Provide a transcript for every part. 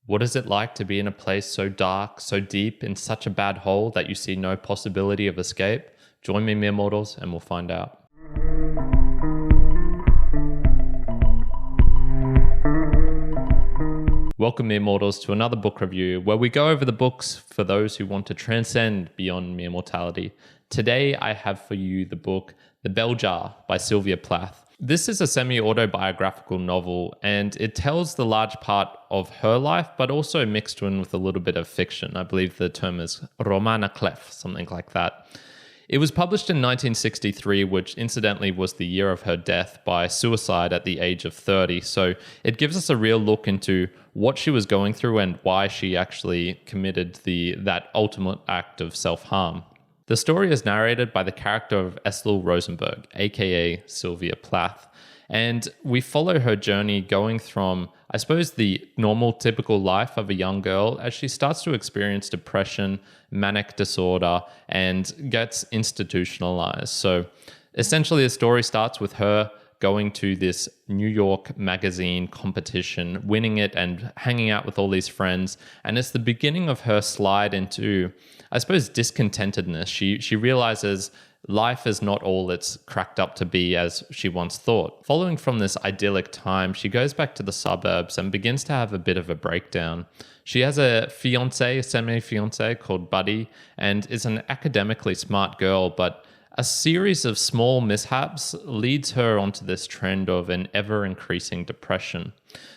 What is it like to be in a place so dark, so deep, in such a bad hole that you see no possibility of escape? Join me, mere mortals, and we'll find out. Welcome, mere mortals, to another book review where we go over the books for those who want to transcend beyond mere mortality. Today, I have for you the book The Bell Jar by Sylvia Plath. This is a semi-autobiographical novel, and it tells the large part of her life, but also mixed in with a little bit of fiction. I believe the term is romana clef, something like that. It was published in 1963, which incidentally was the year of her death by suicide at the age of 30. So it gives us a real look into what she was going through and why she actually committed that ultimate act of self-harm. The story is narrated by the character of Esther Rosenberg, aka Sylvia Plath, and we follow her journey going from, I suppose, the normal, typical life of a young girl as she starts to experience depression, manic disorder, and gets institutionalized. So essentially, the story starts with her going to this New York magazine competition, winning it and hanging out with all these friends. And it's the beginning of her slide into, I suppose, discontentedness. She realizes life is not all it's cracked up to be as she once thought. Following from this idyllic time, she goes back to the suburbs and begins to have a bit of a breakdown. She has a semi-fiance called Buddy, and is an academically smart girl, but a series of small mishaps leads her onto this trend of an ever-increasing depression.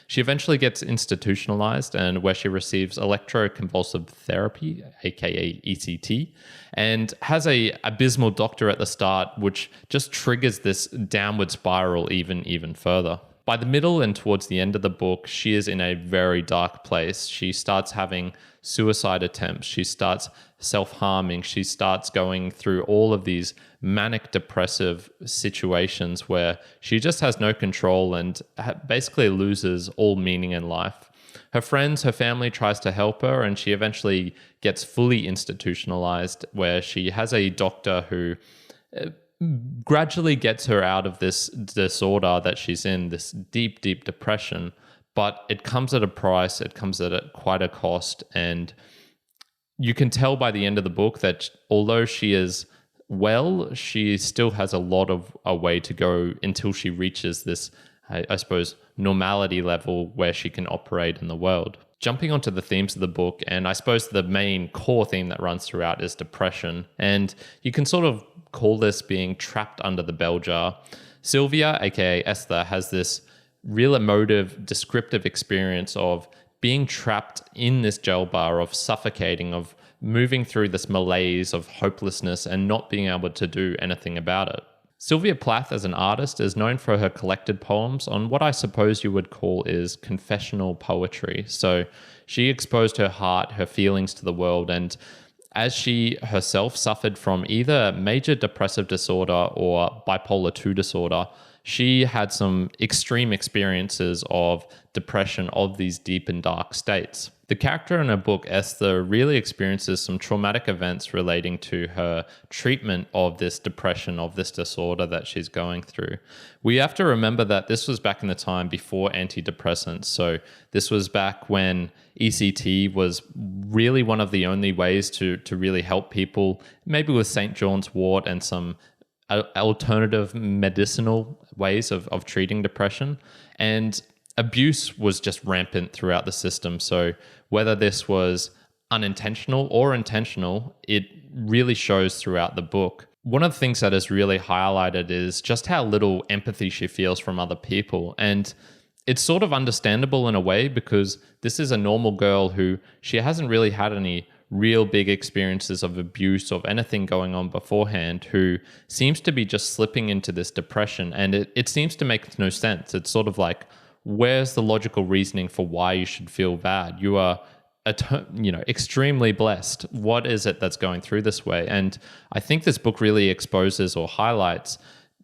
She eventually gets institutionalized, and where she receives electroconvulsive therapy, aka ECT, and has a abysmal doctor at the start, which just triggers this downward spiral even further. By the middle and towards the end of the book, she is in a very dark place. She starts having suicide attempts. She starts self-harming. She starts going through all of these manic depressive situations where she just has no control and basically loses all meaning in life. Her friends, her family tries to help her, and she eventually gets fully institutionalized, where she has a doctor who gradually gets her out of this disorder that she's in, this deep depression. But it comes at a price. It comes at quite a cost. And you can tell by the end of the book that although she is well, she still has a lot of a way to go until she reaches this, I suppose, normality level where she can operate in the world. Jumping onto the themes of the book, and I suppose the main core theme that runs throughout is depression. And you can sort of call this being trapped under the bell jar. Sylvia, aka Esther, has this real emotive, descriptive experience of being trapped in this jail bar, of suffocating, of moving through this malaise of hopelessness and not being able to do anything about it. Sylvia Plath as an artist is known for her collected poems on what I suppose you would call is confessional poetry. So she exposed her heart, her feelings to the world, and as she herself suffered from either major depressive disorder or bipolar 2 disorder, she had some extreme experiences of depression, of these deep and dark states. The character in her book, Esther, really experiences some traumatic events relating to her treatment of this depression, of this disorder that she's going through. We have to remember that this was back in the time before antidepressants. So this was back when ECT was really one of the only ways to really help people, maybe with St. John's wort and some alternative medicinal ways of treating depression. And abuse was just rampant throughout the system. So whether this was unintentional or intentional, it really shows throughout the book. One of the things that is really highlighted is just how little empathy she feels from other people. And it's sort of understandable in a way, because this is a normal girl who she hasn't really had any real big experiences of abuse, of anything going on beforehand, who seems to be just slipping into this depression. And it seems to make no sense. It's sort of like, where's the logical reasoning for why you should feel bad? You are extremely blessed. What is it that's going through this way? And I think this book really exposes or highlights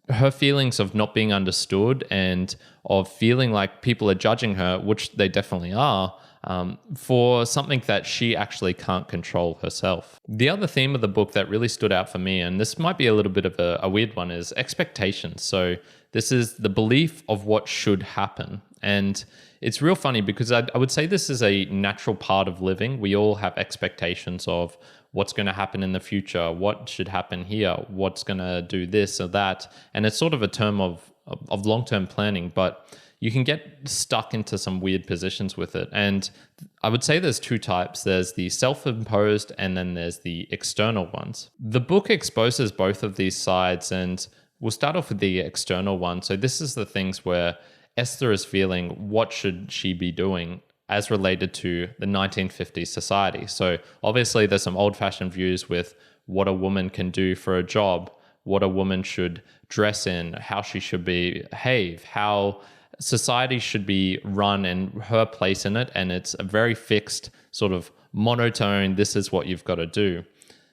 her feelings of not being understood and of feeling like people are judging her, which they definitely are, for something that she actually can't control herself. The other theme of the book that really stood out for me, and this might be a little bit of a weird one, is expectations. So this is the belief of what should happen. And it's real funny because I would say this is a natural part of living. We all have expectations of what's going to happen in the future, what should happen here, what's going to do this or that. And it's sort of a term of long-term planning, but you can get stuck into some weird positions with it. And I would say there's two types. There's the self-imposed and then there's the external ones. The book exposes both of these sides, and we'll start off with the external one. So this is the things where Esther is feeling what should she be doing as related to the 1950s society. So obviously there's some old-fashioned views with what a woman can do for a job, what a woman should dress in, how she should behave, how society should be run and her place in it. And it's a very fixed sort of monotone, this is what you've got to do.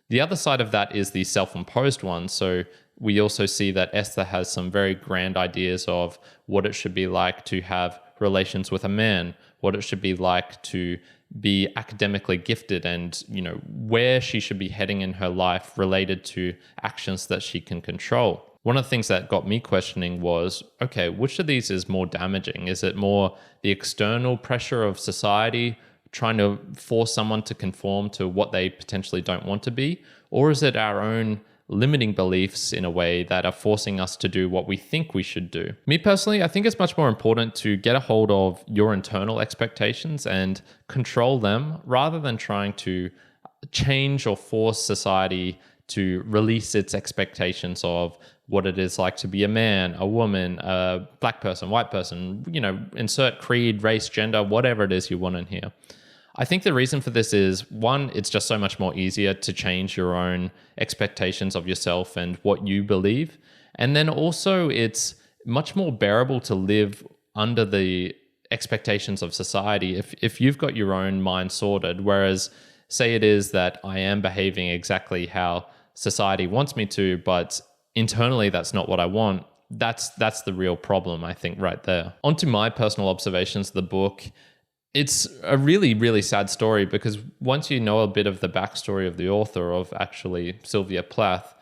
The other side of that is the self-imposed one. So we also see that Esther has some very grand ideas of what it should be like to have relations with a man, what it should be like to be academically gifted, and where she should be heading in her life related to actions that she can control. One of the things that got me questioning was, okay, which of these is more damaging? Is it more the external pressure of society trying to force someone to conform to what they potentially don't want to be? Or is it our own limiting beliefs in a way that are forcing us to do what we think we should do? Me personally, I think it's much more important to get a hold of your internal expectations and control them rather than trying to change or force society to release its expectations of what it is like to be a man, a woman, a black person, white person, insert creed, race, gender, whatever it is you want in here. I think the reason for this is, one, it's just so much more easier to change your own expectations of yourself and what you believe. And then also it's much more bearable to live under the expectations of society if you've got your own mind sorted. Whereas say it is that I am behaving exactly how society wants me to, but internally that's not what I want. That's the real problem, I think, right there. Onto my personal observations of the book. It's a really, really sad story because once you know a bit of the backstory of the author, of actually Sylvia Plath,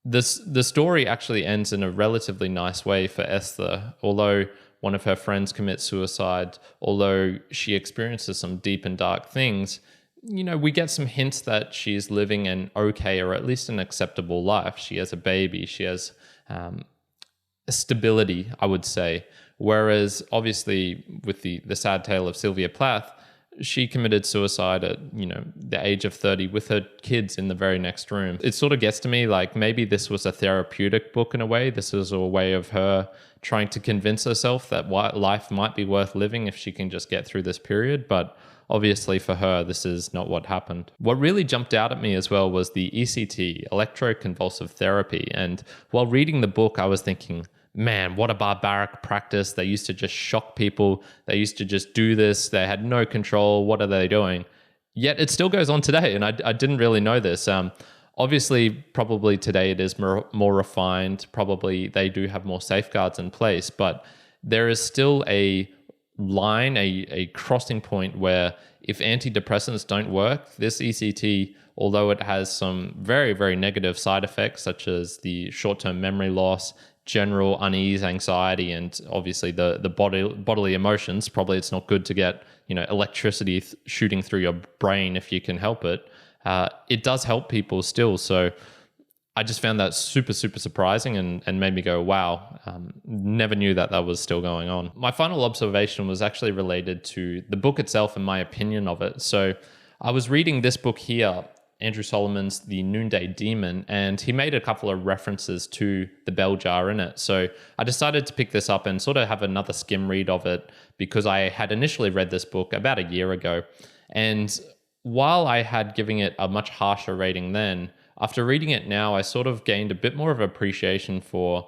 the story actually ends in a relatively nice way for Esther. Although one of her friends commits suicide, although she experiences some deep and dark things, we get some hints that she's living an okay or at least an acceptable life. She has a baby. She has a stability, I would say. Whereas obviously with the sad tale of Sylvia Plath, she committed suicide at, the age of 30 with her kids in the very next room. It sort of gets to me like maybe this was a therapeutic book in a way. This is a way of her trying to convince herself that life might be worth living if she can just get through this period. But obviously for her, this is not what happened. What really jumped out at me as well was the ECT, electroconvulsive therapy. And while reading the book, I was thinking, man, what a barbaric practice. They used to just shock people. They used to just do this. They had no control. What are they doing? Yet it still goes on today. And I didn't really know this. Obviously, probably today it is more refined. Probably they do have more safeguards in place. But there is still a line, a crossing point where if antidepressants don't work, this ECT, although it has some very, very negative side effects, such as the short-term memory loss, general unease, anxiety, and obviously the bodily emotions. Probably it's not good to get electricity shooting through your brain if you can help it. It does help people still. So I just found that super, super surprising and made me go, wow, never knew that was still going on. My final observation was actually related to the book itself and my opinion of it. So I was reading this book here, Andrew Solomon's The Noonday Demon, and he made a couple of references to the bell jar in it. So I decided to pick this up and sort of have another skim read of it because I had initially read this book about a year ago. And while I had given it a much harsher rating then, after reading it now, I sort of gained a bit more of appreciation for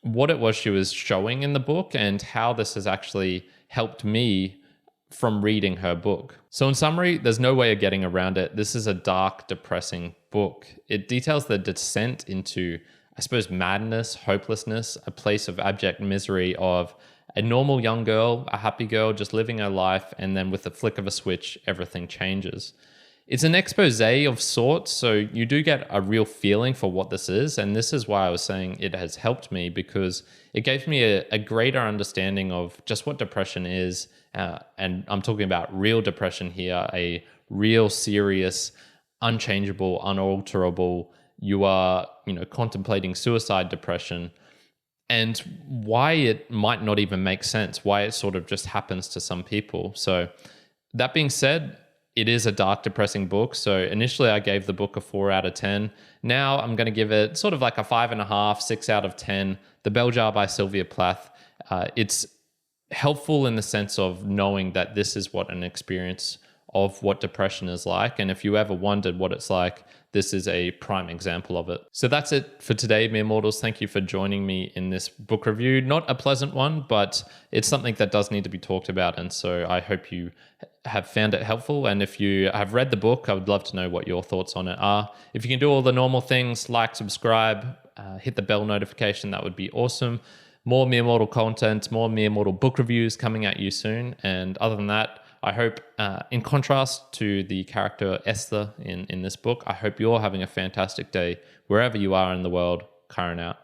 what it was she was showing in the book and how this has actually helped me from reading her book. So in summary, there's no way of getting around it. This is a dark, depressing book. It details the descent into, I suppose, madness, hopelessness, a place of abject misery of a normal young girl, a happy girl, just living her life, and then with the flick of a switch, everything changes. It's an expose of sorts, so you do get a real feeling for what this is. And this is why I was saying it has helped me, because it gave me a greater understanding of just what depression is. And I'm talking about real depression here, a real serious, unchangeable, unalterable, you are, contemplating suicide depression, and why it might not even make sense, why it sort of just happens to some people. So that being said, it is a dark, depressing book. So initially I gave the book a 4 out of 10. Now I'm going to give it sort of like a 5.5, 6 out of 10. The Bell Jar by Sylvia Plath. It's helpful in the sense of knowing that this is what an experience of what depression is like. And if you ever wondered what it's like, this is a prime example of it. So that's it for today, mere mortals. Thank you for joining me in this book review. Not a pleasant one, but it's something that does need to be talked about. And so I hope you have found it helpful. And if you have read the book, I would love to know what your thoughts on it are. If you can do all the normal things, like, subscribe, hit the bell notification, that would be awesome. More Mere Mortal content, more Mere Mortal book reviews coming at you soon. And other than that, I hope, in contrast to the character Esther in this book, I hope you're having a fantastic day wherever you are in the world. Karen out.